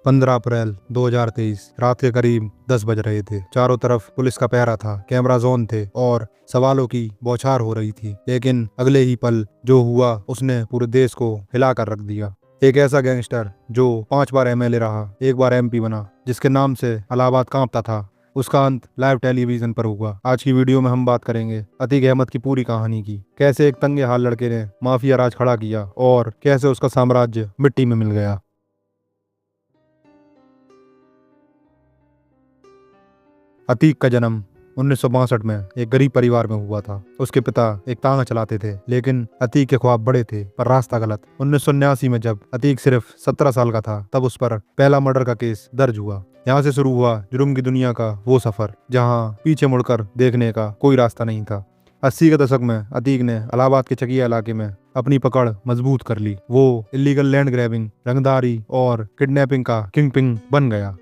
15 अप्रैल 2023 रात के करीब 10 बज रहे थे। चारों तरफ पुलिस का पहरा था, कैमरा जोन थे और सवालों की बौछार हो रही थी। लेकिन अगले ही पल जो हुआ उसने पूरे देश को हिला कर रख दिया। एक ऐसा गैंगस्टर जो 5 बार एमएलए रहा, एक बार एमपी बना, जिसके नाम से इलाहाबाद कांपता था, उसका अंत लाइव टेलीविजन पर हुआ। आज की वीडियो में हम बात करेंगे अतीक अहमद की पूरी कहानी की। कैसे एक तंगे हाल लड़के ने माफिया राज खड़ा किया और कैसे उसका साम्राज्य मिट्टी में मिल गया। अतीक का जन्म 1962 में एक गरीब परिवार में हुआ था। उसके पिता एक तांगा चलाते थे, लेकिन अतीक के ख्वाब बड़े थे पर रास्ता गलत। 1979 में जब अतीक सिर्फ 17 साल का था, तब उस पर पहला मर्डर का केस दर्ज हुआ। यहाँ से शुरू हुआ जुर्म की दुनिया का वो सफर, जहाँ पीछे मुड़कर देखने का कोई रास्ता नहीं था। 80 के दशक में अतीक ने इलाहाबाद के चकिया इलाके में अपनी पकड़ मजबूत कर ली। वो इलीगल लैंड ग्रैबिंग, रंगदारी और किडनैपिंग का किंगपिन बन गया।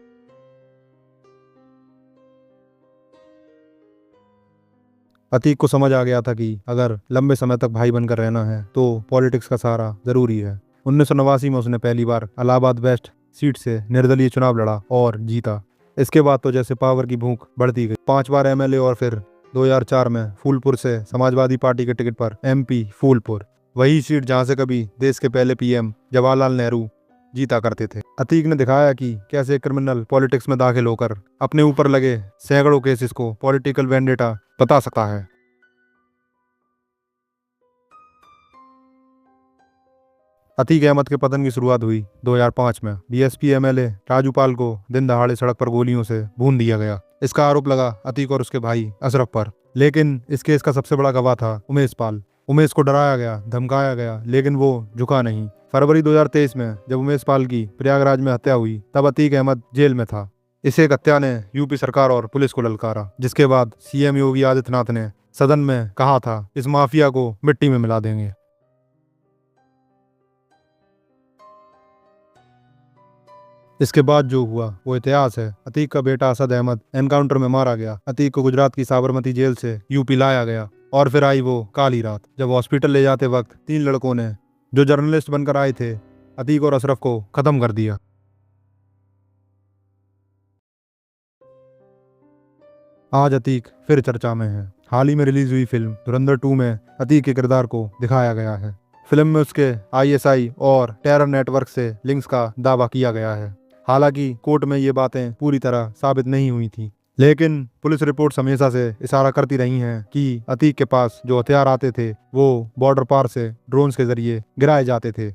अतीक को समझ आ गया था कि अगर लंबे समय तक भाई बनकर रहना है तो पॉलिटिक्स का सहारा जरूरी है। 1989 में उसने पहली बार इलाहाबाद वेस्ट सीट से निर्दलीय चुनाव लड़ा और जीता। इसके बाद तो जैसे पावर की भूख बढ़ती गई। 5 बार एमएलए और फिर 2004 में फूलपुर से समाजवादी पार्टी के टिकट पर एमपी फूलपुर, वही सीट जहां से कभी देश के पहले पीएम जवाहरलाल नेहरू जीता करते थे। अतीक ने दिखाया कि कैसे क्रिमिनल पॉलिटिक्स में दाखिल होकर अपने ऊपर लगे सैकड़ों केसेस को पॉलिटिकल वेंडेटा बता सकता है। अतीक अहमद के पतन की शुरुआत हुई 2005 में। बीएसपी एमएलए राजू पाल को दिन दहाड़े सड़क पर गोलियों से भून दिया गया। इसका आरोप लगा अतीक और उसके भाई अशरफ पर, लेकिन इस केस का सबसे बड़ा गवाह था उमेश पाल। उमेश को डराया गया, धमकाया गया, लेकिन वो झुका नहीं। फरवरी 2023 में जब उमेश पाल की प्रयागराज में हत्या हुई, तब अतीक अहमद जेल में था। इस एक हत्या ने यूपी सरकार और पुलिस को ललकारा, जिसके बाद सीएम योगी आदित्यनाथ ने सदन में कहा था, इस माफिया को मिट्टी में मिला देंगे। इसके बाद जो हुआ वो इतिहास है। अतीक का बेटा असद अहमद एनकाउंटर में मारा गया। अतीक को गुजरात की साबरमती जेल से यूपी लाया गया और फिर आई वो काली रात, जब हॉस्पिटल ले जाते वक्त 3 लड़कों ने, जो जर्नलिस्ट बनकर आए थे, अतीक और अशरफ को खत्म कर दिया। आज अतीक फिर चर्चा में है। हाल ही में रिलीज हुई फिल्म धुरंधर 2 में अतीक के किरदार को दिखाया गया है। फिल्म में उसके आईएसआई और टेरर नेटवर्क से लिंक्स का दावा किया गया है। हालांकि कोर्ट में ये बातें पूरी तरह साबित नहीं हुई थी, लेकिन पुलिस रिपोर्ट्स हमेशा से इशारा करती रही हैं कि अतीक के पास जो हथियार आते थे वो बॉर्डर पार से ड्रोन्स के जरिए गिराए जाते थे।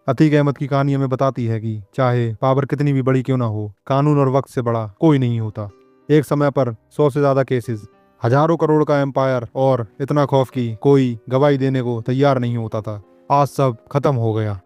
अतीक अहमद की कहानी हमें बताती है कि चाहे पावर कितनी भी बड़ी क्यों ना हो, कानून और वक्त से बड़ा कोई नहीं होता। एक समय पर 100 से ज्यादा केसेस, हजारों करोड़ का एम्पायर और इतना खौफ कि कोई गवाही देने को तैयार नहीं होता था। आज सब खत्म हो गया।